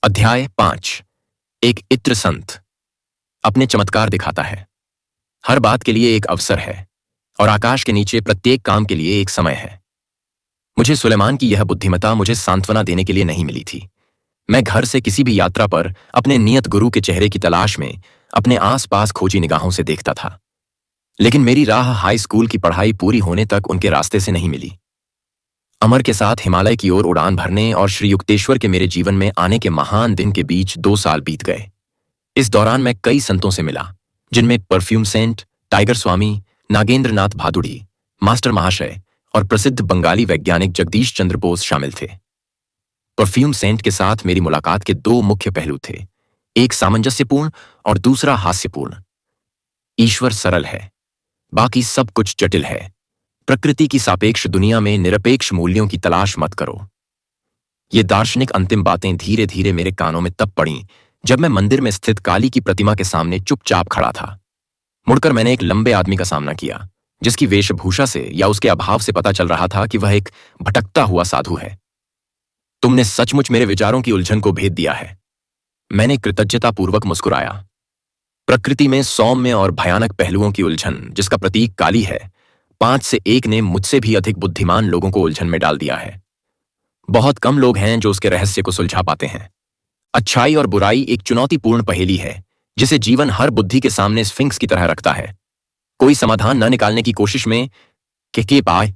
अध्याय 5। एक इत्र संत अपने चमत्कार दिखाता है। हर बात के लिए एक अवसर है और आकाश के नीचे प्रत्येक काम के लिए एक समय है। मुझे सुलेमान की यह बुद्धिमत्ता मुझे सांत्वना देने के लिए नहीं मिली थी। मैं घर से किसी भी यात्रा पर अपने नियत गुरु के चेहरे की तलाश में अपने आसपास खोजी निगाहों से देखता था, लेकिन मेरी राह हाई स्कूल की पढ़ाई पूरी होने तक उनके रास्ते से नहीं मिली। अमर के साथ हिमालय की ओर उड़ान भरने और श्री युक्तेश्वर के मेरे जीवन में आने के महान दिन के बीच 2 साल बीत गए। इस दौरान मैं कई संतों से मिला, जिनमें परफ्यूम सेंट, टाइगर स्वामी, नागेंद्र नाथ भादुड़ी, मास्टर महाशय और प्रसिद्ध बंगाली वैज्ञानिक जगदीश चंद्र बोस शामिल थे। परफ्यूम सेंट के साथ मेरी मुलाकात के 2 मुख्य पहलू थे, एक सामंजस्यपूर्ण और दूसरा हास्यपूर्ण। ईश्वर सरल है, बाकी सब कुछ जटिल है। प्रकृति की सापेक्ष दुनिया में निरपेक्ष मूल्यों की तलाश मत करो। ये दार्शनिक अंतिम बातें धीरे धीरे मेरे कानों में तब पड़ीं जब मैं मंदिर में स्थित काली की प्रतिमा के सामने चुपचाप खड़ा था। मुड़कर मैंने एक लंबे आदमी का सामना किया, जिसकी वेशभूषा से या उसके अभाव से पता चल रहा था कि वह एक भटकता हुआ साधु है। तुमने सचमुच मेरे विचारों की उलझन को भेद दिया है। मैंने कृतज्ञतापूर्वक मुस्कुराया। प्रकृति में सौम्य और भयानक पहलुओं की उलझन, जिसका प्रतीक काली है, 5 से 1 ने मुझसे भी अधिक बुद्धिमान लोगों को उलझन में डाल दिया है। बहुत कम लोग हैं जो उसके रहस्य को सुलझा पाते हैं। अच्छाई और बुराई एक चुनौतीपूर्ण पहेली है, जिसे जीवन हर बुद्धि के सामने स्फिंक्स की तरह रखता है, कोई समाधान न निकालने की कोशिश में के पाए।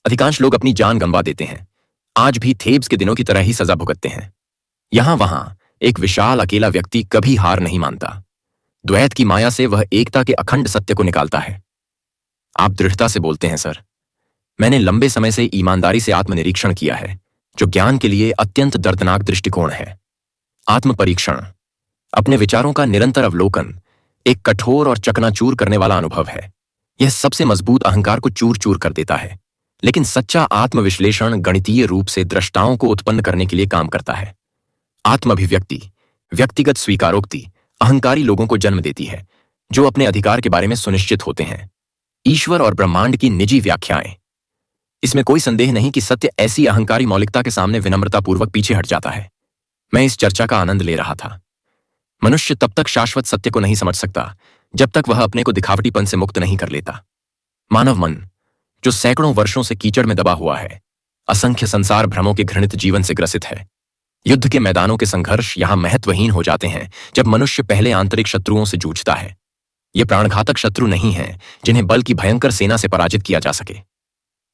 अधिकांश लोग अपनी जान गंवा देते हैं, आज भी थेब्स के दिनों की तरह ही सजा भुगतते हैं। यहां वहां एक विशाल अकेला व्यक्ति कभी हार नहीं मानता। द्वैत की माया से वह एकता के अखंड सत्य को निकालता है। आप दृढ़ता से बोलते हैं सर। मैंने लंबे समय से ईमानदारी से आत्मनिरीक्षण किया है, जो ज्ञान के लिए अत्यंत दर्दनाक दृष्टिकोण है। आत्मपरीक्षण, अपने विचारों का निरंतर अवलोकन, एक कठोर और चकनाचूर करने वाला अनुभव है। यह सबसे मजबूत अहंकार को चूर चूर कर देता है, लेकिन सच्चा आत्मविश्लेषण गणितीय रूप से दृष्टाओं को उत्पन्न करने के लिए काम करता है। आत्माभिव्यक्ति, व्यक्तिगत स्वीकारोक्ति अहंकारी लोगों को जन्म देती है, जो अपने अधिकार के बारे में सुनिश्चित होते हैं। ईश्वर और ब्रह्मांड की निजी व्याख्याएं। इसमें कोई संदेह नहीं कि सत्य ऐसी अहंकारी मौलिकता के सामने विनम्रतापूर्वक पीछे हट जाता है। मैं इस चर्चा का आनंद ले रहा था। मनुष्य तब तक शाश्वत सत्य को नहीं समझ सकता जब तक वह अपने को दिखावटीपन से मुक्त नहीं कर लेता। मानव मन, जो सैकड़ों वर्षों से कीचड़ में दबा हुआ है, असंख्य संसार भ्रमों के घृणित जीवन से ग्रसित है। युद्ध के मैदानों के संघर्ष यहां महत्वहीन हो जाते हैं जब मनुष्य पहले आंतरिक शत्रुओं से जूझता है। ये प्राणघातक शत्रु नहीं हैं जिन्हें बल की भयंकर सेना से पराजित किया जा सके।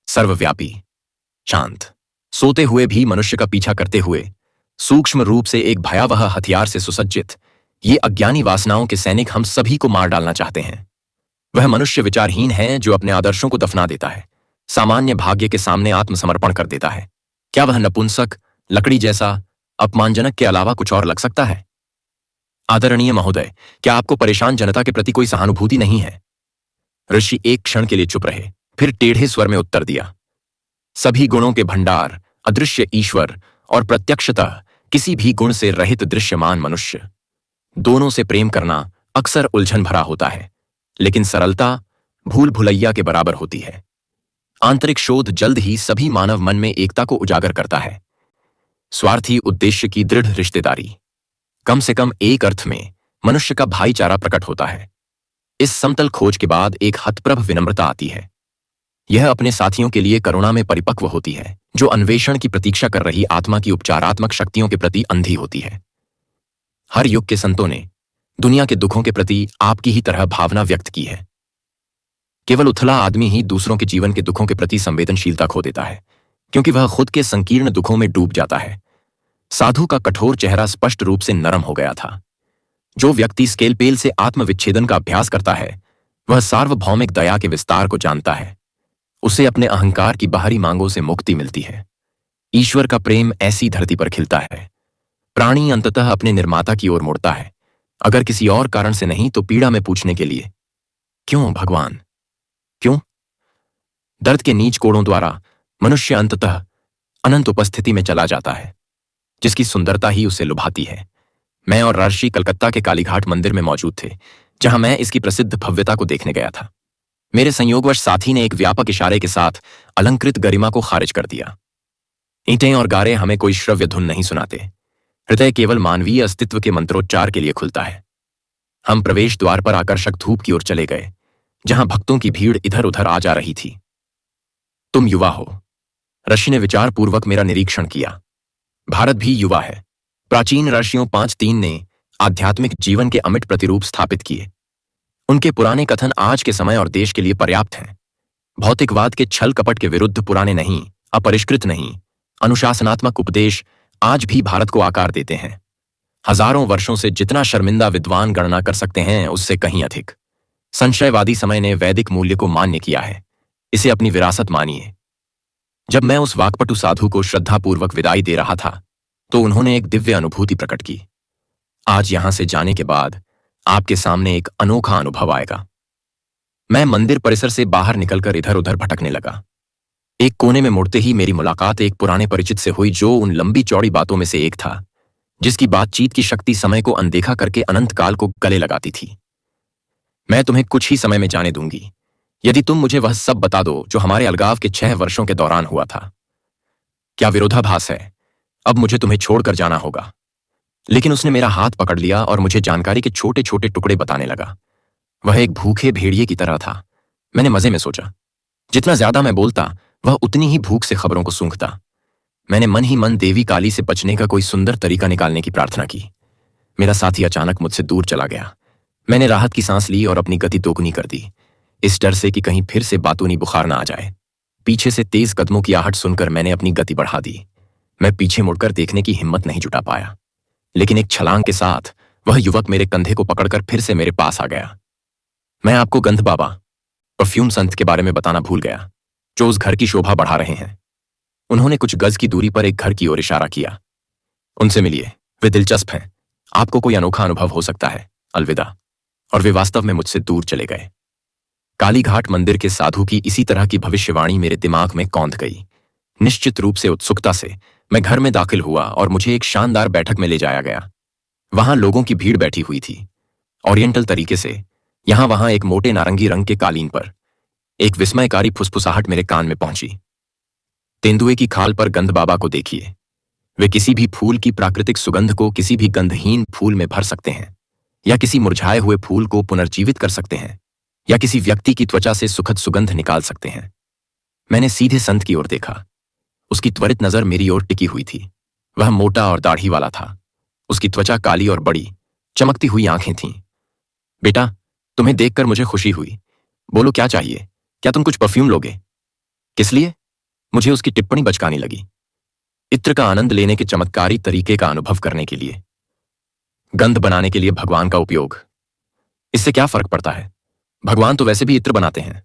सर्वव्यापी, शांत, सोते हुए भी मनुष्य का पीछा करते हुए, सूक्ष्म रूप से एक भयावह हथियार से सुसज्जित ये अज्ञानी वासनाओं के सैनिक हम सभी को मार डालना चाहते हैं। वह मनुष्य विचारहीन है जो अपने आदर्शों को दफना देता है, सामान्य भाग्य के सामने आत्मसमर्पण कर देता है। क्या वह नपुंसक, लकड़ी जैसा, अपमानजनक के अलावा कुछ और लग सकता है? आदरणीय महोदय, क्या आपको परेशान जनता के प्रति कोई सहानुभूति नहीं है? ऋषि एक क्षण के लिए चुप रहे, फिर टेढ़े स्वर में उत्तर दिया। सभी गुणों के भंडार, अदृश्य ईश्वर और प्रत्यक्षतः किसी भी गुण से रहित दृश्यमान मनुष्य, दोनों से प्रेम करना अक्सर उलझन भरा होता है, लेकिन सरलता भूल भुलैया के बराबर होती है। आंतरिक शोध जल्द ही सभी मानव मन में एकता को उजागर करता है। स्वार्थी उद्देश्य की दृढ़ रिश्तेदारी, कम से कम एक अर्थ में मनुष्य का भाईचारा प्रकट होता है। इस समतल खोज के बाद एक हतप्रभ विनम्रता आती है। यह अपने साथियों के लिए करुणा में परिपक्व होती है, जो अन्वेषण की प्रतीक्षा कर रही आत्मा की उपचारात्मक शक्तियों के प्रति अंधी होती है। हर युग के संतों ने दुनिया के दुखों के प्रति आपकी ही तरह भावना व्यक्त की है। केवल उथला आदमी ही दूसरों के जीवन के दुखों के प्रति संवेदनशीलता खो देता है, क्योंकि वह खुद के संकीर्ण दुखों में डूब जाता है। साधु का कठोर चेहरा स्पष्ट रूप से नरम हो गया था। जो व्यक्ति स्केलपेल से आत्मविच्छेदन का अभ्यास करता है, वह सार्वभौमिक दया के विस्तार को जानता है। उसे अपने अहंकार की बाहरी मांगों से मुक्ति मिलती है। ईश्वर का प्रेम ऐसी धरती पर खिलता है। प्राणी अंततः अपने निर्माता की ओर मुड़ता है, अगर किसी और कारण से नहीं तो पीड़ा में पूछने के लिए, क्यों भगवान, क्यों? दर्द के नीच कोड़ों द्वारा मनुष्य अंततः अनंत उपस्थिति में चला जाता है, जिसकी सुंदरता ही उसे लुभाती है। मैं और राजश्री कलकत्ता के कालीघाट मंदिर में मौजूद थे, जहां मैं इसकी प्रसिद्ध भव्यता को देखने गया था। मेरे संयोगवश साथी ने एक व्यापक इशारे के साथ अलंकृत गरिमा को खारिज कर दिया। ईंटें और गारे हमें कोई श्रव्य धुन नहीं सुनाते। हृदय केवल मानवीय अस्तित्व के मंत्रोच्चार के लिए खुलता है। हम प्रवेश द्वार पर आकर्षक धूप की ओर चले गए, जहां भक्तों की भीड़ इधर उधर आ जा रही थी। तुम युवा हो, ऋषि ने विचारपूर्वक मेरा निरीक्षण किया। भारत भी युवा है। प्राचीन ऋषियों 5-3 ने आध्यात्मिक जीवन के अमिट प्रतिरूप स्थापित किए। उनके पुराने कथन आज के समय और देश के लिए पर्याप्त हैं। भौतिकवाद के छल कपट के विरुद्ध पुराने नहीं, अपरिष्कृत नहीं, अनुशासनात्मक उपदेश आज भी भारत को आकार देते हैं। हजारों वर्षों से जितना शर्मिंदा विद्वान गणना कर सकते हैं, उससे कहीं अधिक। संशयवादी समय ने वैदिक मूल्य को मान्य किया है। इसे अपनी विरासत मानिए। जब मैं उस वाकपटु साधु को श्रद्धापूर्वक विदाई दे रहा था, तो उन्होंने एक दिव्य अनुभूति प्रकट की। आज यहां से जाने के बाद आपके सामने एक अनोखा अनुभव आएगा। मैं मंदिर परिसर से बाहर निकलकर इधर उधर भटकने लगा। एक कोने में मुड़ते ही मेरी मुलाकात एक पुराने परिचित से हुई, जो उन लंबी चौड़ी बातों में से एक था जिसकी बातचीत की शक्ति समय को अनदेखा करके अनंत काल को गले लगाती थी। मैं तुम्हें कुछ ही समय में जाने दूंगी, यदि तुम मुझे वह सब बता दो जो हमारे अलगाव के 6 वर्षों के दौरान हुआ था। क्या विरोधाभास है? अब मुझे तुम्हें छोड़कर जाना होगा। लेकिन उसने मेरा हाथ पकड़ लिया और मुझे जानकारी के छोटे छोटे टुकड़े बताने लगा। वह एक भूखे भेड़िए की तरह था। मैंने मजे में सोचा, जितना ज्यादा मैं बोलता, वह उतनी ही भूख से खबरों को सूंघता। मैंने मन ही मन देवी काली से बचने का कोई सुंदर तरीका निकालने की प्रार्थना की। मेरा साथी अचानक मुझसे दूर चला गया। मैंने राहत की सांस ली और अपनी गति दोगुनी कर दी, इस डर से कि कहीं फिर से बातूनी बुखार ना आ जाए। पीछे से तेज कदमों की आहट सुनकर मैंने अपनी गति बढ़ा दी। मैं पीछे मुड़कर देखने की हिम्मत नहीं जुटा पाया, लेकिन एक छलांग के साथ वह युवक मेरे कंधे को पकड़कर फिर से मेरे पास आ गया। मैं आपको गंध बाबा, परफ्यूम संत के बारे में बताना भूल गया, जो उस घर की शोभा बढ़ा रहे हैं। उन्होंने कुछ गज की दूरी पर एक घर की ओर इशारा किया। उनसे मिलिए, वे दिलचस्प हैं। आपको कोई अनोखा अनुभव हो सकता है। अलविदा। और वे वास्तव में मुझसे दूर चले गए। कालीघाट मंदिर के साधु की इसी तरह की भविष्यवाणी मेरे दिमाग में कौंध गई। निश्चित रूप से उत्सुकता से मैं घर में दाखिल हुआ और मुझे एक शानदार बैठक में ले जाया गया। वहां लोगों की भीड़ बैठी हुई थी, ओरिएंटल तरीके से। यहां वहां एक मोटे नारंगी रंग के कालीन पर एक विस्मयकारी फुसफुसाहट मेरे कान में पहुंची। तेंदुए की खाल पर गंध बाबा को देखिए। वे किसी भी फूल की प्राकृतिक सुगंध को किसी भी गंधहीन फूल में भर सकते हैं, या किसी मुरझाए हुए फूल को पुनर्जीवित कर सकते हैं, या किसी व्यक्ति की त्वचा से सुखद सुगंध निकाल सकते हैं। मैंने सीधे संत की ओर देखा। उसकी त्वरित नजर मेरी ओर टिकी हुई थी। वह मोटा और दाढ़ी वाला था। उसकी त्वचा काली और बड़ी चमकती हुई आंखें थीं। बेटा, तुम्हें देखकर मुझे खुशी हुई। बोलो, क्या चाहिए? क्या तुम कुछ परफ्यूम लोगे? किस लिए? मुझे उसकी टिप्पणी बचकानी लगी। इत्र का आनंद लेने के चमत्कारी तरीके का अनुभव करने के लिए। गंध बनाने के लिए भगवान का उपयोग, इससे क्या फर्क पड़ता है? भगवान तो वैसे भी इत्र बनाते हैं।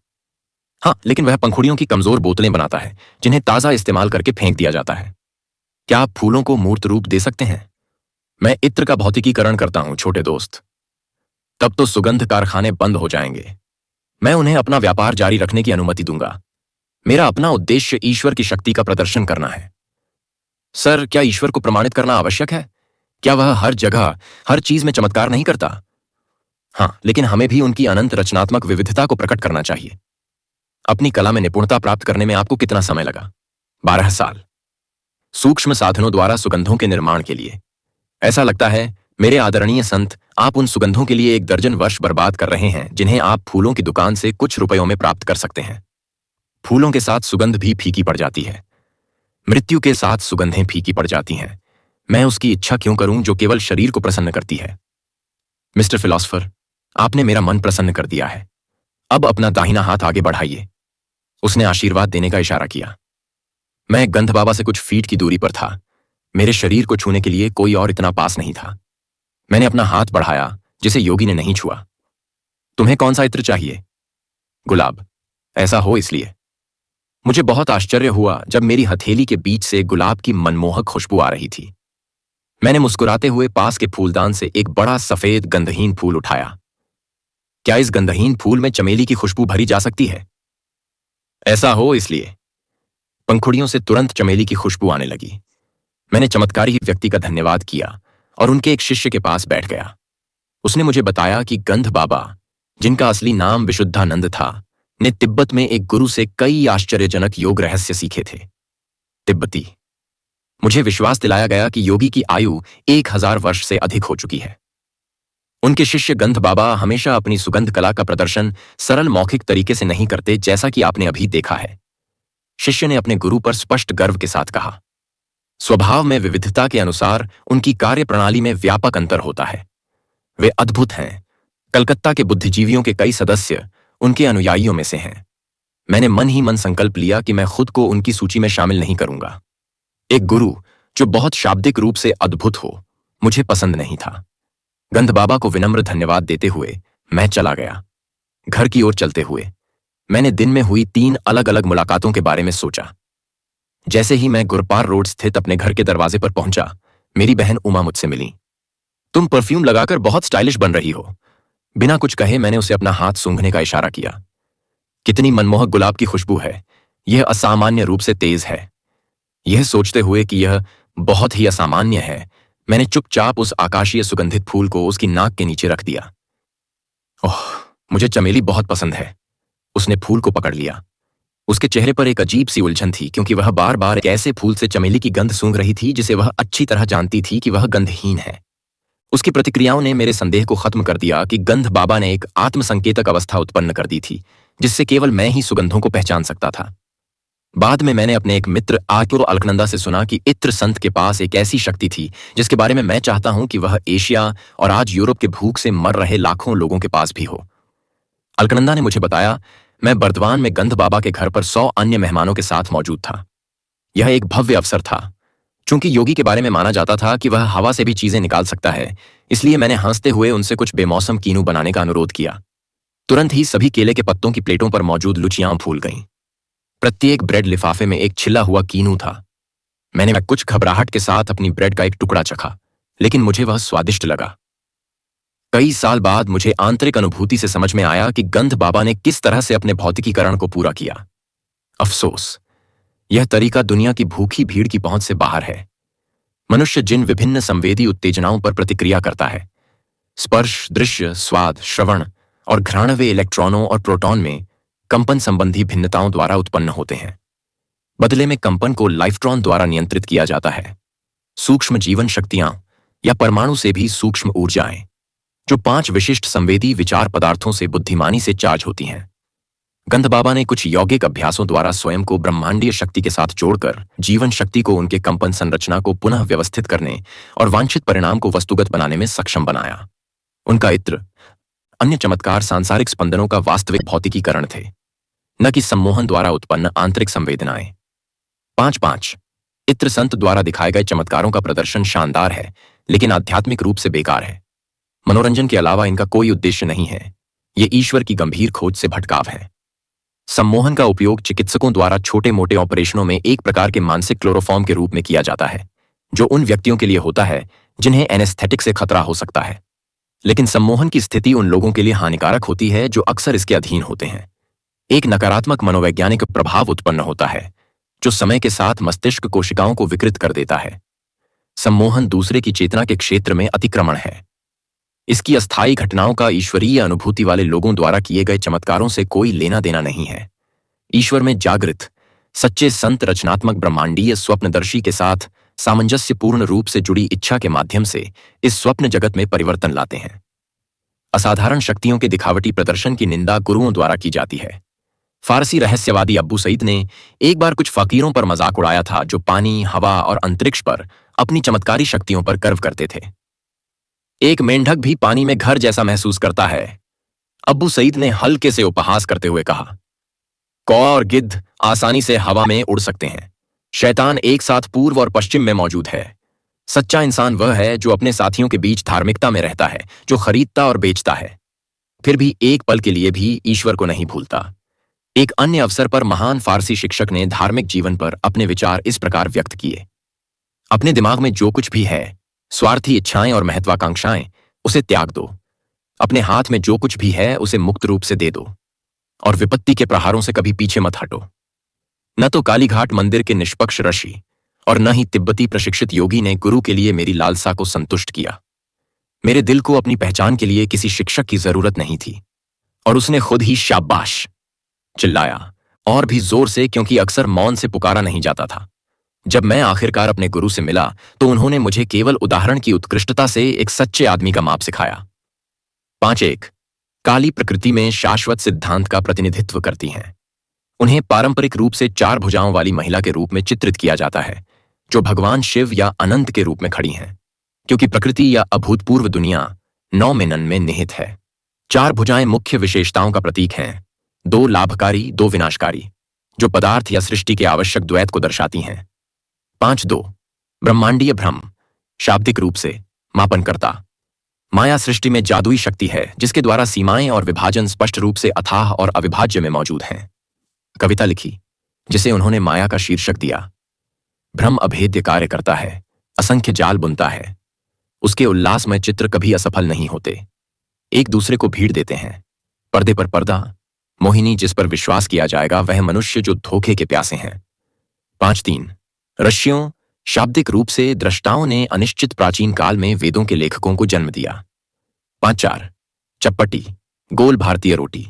हाँ, लेकिन वह पंखुड़ियों की कमजोर बोतलें बनाता है, जिन्हें ताजा इस्तेमाल करके फेंक दिया जाता है। क्या आप फूलों को मूर्त रूप दे सकते हैं? मैं इत्र का भौतिकीकरण करता हूं छोटे दोस्त। तब तो सुगंध कारखाने बंद हो जाएंगे। मैं उन्हें अपना व्यापार जारी रखने की अनुमति दूंगा। मेरा अपना उद्देश्य ईश्वर की शक्ति का प्रदर्शन करना है। सर, क्या ईश्वर को प्रमाणित करना आवश्यक है? क्या वह हर जगह हर चीज में चमत्कार नहीं करता? हाँ, लेकिन हमें भी उनकी अनंत रचनात्मक विविधता को प्रकट करना चाहिए। अपनी कला में निपुणता प्राप्त करने में आपको कितना समय लगा? 12 साल। सूक्ष्म साधनों द्वारा सुगंधों के निर्माण के लिए। ऐसा लगता है मेरे आदरणीय संत, आप उन सुगंधों के लिए 1 दर्जन वर्ष बर्बाद कर रहे हैं, जिन्हें आप फूलों की दुकान से कुछ रुपयों में प्राप्त कर सकते हैं। फूलों के साथ सुगंध भी फीकी पड़ जाती है। मृत्यु के साथ सुगंधें फीकी पड़ जाती हैं। मैं उसकी इच्छा क्यों करूं जो केवल शरीर को प्रसन्न करती है? मिस्टर फिलॉसफर, आपने मेरा मन प्रसन्न कर दिया है। अब अपना दाहिना हाथ आगे बढ़ाइए। उसने आशीर्वाद देने का इशारा किया। मैं गंध बाबा से कुछ फीट की दूरी पर था। मेरे शरीर को छूने के लिए कोई और इतना पास नहीं था। मैंने अपना हाथ बढ़ाया, जिसे योगी ने नहीं छुआ। तुम्हें कौन सा इत्र चाहिए? गुलाब। ऐसा हो इसलिए। मुझे बहुत आश्चर्य हुआ जब मेरी हथेली के बीच से गुलाब की मनमोहक खुशबू आ रही थी। मैंने मुस्कुराते हुए पास के फूलदान से एक बड़ा सफेद गंधहीन फूल उठाया। क्या इस गंधहीन फूल में चमेली की खुशबू भरी जा सकती है? ऐसा हो इसलिए। पंखुड़ियों से तुरंत चमेली की खुशबू आने लगी। मैंने चमत्कारी व्यक्ति का धन्यवाद किया और उनके एक शिष्य के पास बैठ गया। उसने मुझे बताया कि गंध बाबा, जिनका असली नाम विशुद्धानंद था, ने तिब्बत में एक गुरु से कई आश्चर्यजनक योग रहस्य सीखे थे। तिब्बती मुझे विश्वास दिलाया गया कि योगी की आयु 1000 वर्ष से अधिक हो चुकी है। उनके शिष्य गंध बाबा हमेशा अपनी सुगंध कला का प्रदर्शन सरल मौखिक तरीके से नहीं करते, जैसा कि आपने अभी देखा है। शिष्य ने अपने गुरु पर स्पष्ट गर्व के साथ कहा। स्वभाव में विविधता के अनुसार उनकी कार्य प्रणाली में व्यापक अंतर होता है। वे अद्भुत हैं। कलकत्ता के बुद्धिजीवियों के कई सदस्य उनके अनुयायियों में से हैं। मैंने मन ही मन संकल्प लिया कि मैं खुद को उनकी सूची में शामिल नहीं करूंगा। एक गुरु जो बहुत शाब्दिक रूप से अद्भुत हो, मुझे पसंद नहीं था। गंध बाबा को विनम्र धन्यवाद देते हुए मैं चला गया। घर की ओर चलते हुए मैंने दिन में हुई 3 अलग अलग मुलाकातों के बारे में सोचा। जैसे ही मैं गुरपार रोड स्थित अपने घर के दरवाजे पर पहुंचा, मेरी बहन उमा मुझसे मिली। तुम परफ्यूम लगाकर बहुत स्टाइलिश बन रही हो। बिना कुछ कहे मैंने उसे अपना हाथ सूंघने का इशारा किया। कितनी मनमोहक गुलाब की खुशबू है। यह असामान्य रूप से तेज है। यह सोचते हुए कि यह बहुत ही असामान्य है, मैंने चुपचाप उस आकाशीय सुगंधित फूल को उसकी नाक के नीचे रख दिया। ओह, मुझे चमेली बहुत पसंद है। उसने फूल को पकड़ लिया। उसके चेहरे पर एक अजीब सी उलझन थी, क्योंकि वह बार बार एक ऐसे फूल से चमेली की गंध सूंघ रही थी जिसे वह अच्छी तरह जानती थी कि वह गंधहीन है। उसकी प्रतिक्रियाओं ने मेरे संदेह को खत्म कर दिया कि गंध बाबा ने एक आत्मसंकेतक अवस्था उत्पन्न कर दी थी, जिससे केवल मैं ही सुगंधों को पहचान सकता था। बाद में मैंने अपने एक मित्र आक्यो अलकनंदा से सुना कि इत्र संत के पास एक ऐसी शक्ति थी जिसके बारे में मैं चाहता हूं कि वह एशिया और आज यूरोप के भूख से मर रहे लाखों लोगों के पास भी हो। अलकनंदा ने मुझे बताया, मैं बर्दवान में गंध बाबा के घर पर 100 अन्य मेहमानों के साथ मौजूद था। यह एक भव्य अवसर था। चूंकि योगी के बारे में माना जाता था कि वह हवा से भी चीजें निकाल सकता है, इसलिए मैंने हंसते हुए उनसे कुछ बेमौसम कीनू बनाने का अनुरोध किया। तुरंत ही सभी केले के पत्तों की प्लेटों पर मौजूद लुचियां फूल गईं। प्रत्येक ब्रेड लिफाफे में एक छिला हुआ कीनू था। मैंने कुछ घबराहट के साथ अपनी ब्रेड का एक टुकड़ा चखा, लेकिन मुझे वह स्वादिष्ट लगा। कई साल बाद मुझे आंतरिक अनुभूति से समझ में आया कि गंध बाबा ने किस तरह से अपने भौतिकीकरण को पूरा किया। अफसोस, यह तरीका दुनिया की भूखी भीड़ की पहुंच से बाहर है। मनुष्य जिन विभिन्न संवेदी उत्तेजनाओं पर प्रतिक्रिया करता है, स्पर्श, दृश्य, स्वाद, श्रवण और घ्राणवे इलेक्ट्रॉनों और प्रोटॉन में कंपन संबंधी भिन्नताओं द्वारा उत्पन्न होते हैं। बदले में कंपन को लाइफ्ट्रॉन द्वारा नियंत्रित किया जाता है। सूक्ष्म जीवन शक्तियां या परमाणु से भी सूक्ष्म ऊर्जाएं, जो 5 विशिष्ट संवेदी विचार पदार्थों से बुद्धिमानी से चार्ज होती हैं। गंध बाबा ने कुछ यौगिक अभ्यासों द्वारा स्वयं को ब्रह्मांडीय शक्ति के साथ जोड़कर जीवन शक्ति को उनके कंपन संरचना को पुनः व्यवस्थित करने और वांछित परिणाम को वस्तुगत बनाने में सक्षम बनाया। उनका इत्र अन्य चमत्कार सांसारिक स्पंदनों का वास्तविक भौतिकीकरण थे, न कि सम्मोहन द्वारा उत्पन्न आंतरिक संवेदनाएं। 5 इत्र संत द्वारा दिखाए गए चमत्कारों का प्रदर्शन शानदार है, लेकिन आध्यात्मिक रूप से बेकार है। मनोरंजन के अलावा इनका कोई उद्देश्य नहीं है। ये ईश्वर की गंभीर खोज से भटकाव है। सम्मोहन का उपयोग चिकित्सकों द्वारा छोटे मोटे ऑपरेशनों में एक प्रकार के मानसिक क्लोरोफॉर्म के रूप में किया जाता है, जो उन व्यक्तियों के लिए होता है जिन्हें एनेस्थेटिक से खतरा हो सकता है। लेकिन सम्मोहन की स्थिति उन लोगों के लिए हानिकारक होती है जो अक्सर इसके अधीन होते हैं। एक नकारात्मक मनोवैज्ञानिक प्रभाव उत्पन्न होता है, जो समय के साथ मस्तिष्क कोशिकाओं को विकृत कर देता है। सम्मोहन दूसरे की चेतना के क्षेत्र में अतिक्रमण है। इसकी अस्थायी घटनाओं का ईश्वरीय अनुभूति वाले लोगों द्वारा किए गए चमत्कारों से कोई लेना देना नहीं है। ईश्वर में जागृत सच्चे संत रचनात्मक ब्रह्मांडीय स्वप्नदर्शी के साथ सामंजस्यपूर्ण रूप से जुड़ी इच्छा के माध्यम से इस स्वप्न जगत में परिवर्तन लाते हैं। असाधारण शक्तियों के दिखावटी प्रदर्शन की निंदा गुरुओं द्वारा की जाती है। फारसी रहस्यवादी अब्बू सईद ने एक बार कुछ फकीरों पर मजाक उड़ाया था जो पानी, हवा और अंतरिक्ष पर अपनी चमत्कारी शक्तियों पर गर्व करते थे। एक मेंढक भी पानी में घर जैसा महसूस करता है, अब्बू सईद ने हल्के से उपहास करते हुए कहा। कौवा और गिद्ध आसानी से हवा में उड़ सकते हैं। शैतान एक साथ पूर्व और पश्चिम में मौजूद है। सच्चा इंसान वह है जो अपने साथियों के बीच धार्मिकता में रहता है, जो खरीदता और बेचता है, फिर भी एक पल के लिए भी ईश्वर को नहीं भूलता। एक अन्य अवसर पर महान फारसी शिक्षक ने धार्मिक जीवन पर अपने विचार इस प्रकार व्यक्त किए। अपने दिमाग में जो कुछ भी है, स्वार्थी इच्छाएं और महत्वाकांक्षाएं, उसे त्याग दो। अपने हाथ में जो कुछ भी है उसे मुक्त रूप से दे दो और विपत्ति के प्रहारों से कभी पीछे मत हटो। न तो कालीघाट मंदिर के निष्पक्ष ऋषि और न ही तिब्बती प्रशिक्षित योगी ने गुरु के लिए मेरी लालसा को संतुष्ट किया। मेरे दिल को अपनी पहचान के लिए किसी शिक्षक की जरूरत नहीं थी, और उसने खुद ही शाबाश चिल्लाया, और भी जोर से, क्योंकि अक्सर मौन से पुकारा नहीं जाता था। जब मैं आखिरकार अपने गुरु से मिला तो उन्होंने मुझे केवल उदाहरण की उत्कृष्टता से एक सच्चे आदमी का माप सिखाया। 5.1 काली प्रकृति में शाश्वत सिद्धांत का प्रतिनिधित्व करती हैं। उन्हें पारंपरिक रूप से 4 भुजाओं वाली महिला के रूप में चित्रित किया जाता है, जो भगवान शिव या अनंत के रूप में खड़ी हैं, क्योंकि प्रकृति या अभूतपूर्व दुनिया 9 मेनन में निहित है। 4 भुजाएं मुख्य विशेषताओं का प्रतीक हैं, 2 लाभकारी 2 विनाशकारी, जो पदार्थ या सृष्टि के आवश्यक द्वैत को दर्शाती हैं। 5.2 ब्रह्मांडीय भ्रम, शाब्दिक रूप से मापनकर्ता। माया सृष्टि में जादुई शक्ति है जिसके द्वारा सीमाएं और विभाजन स्पष्ट रूप से अथाह और अविभाज्य में मौजूद हैं। कविता लिखी जिसे उन्होंने माया का शीर्षक दिया। भ्रम अभेद्य कार्य करता है, असंख्य जाल बुनता है। उसके उल्लासमय चित्र कभी असफल नहीं होते, एक दूसरे को भीड़ देते हैं। पर्दे पर पर्दा, मोहिनी जिस पर विश्वास किया जाएगा वह मनुष्य जो धोखे के प्यासे हैं। 5.3 ऋषियों, शाब्दिक रूप से दृष्टाओं ने अनिश्चित प्राचीन काल में वेदों के लेखकों को जन्म दिया। 5.4 चप्पटी, गोल भारतीय रोटी,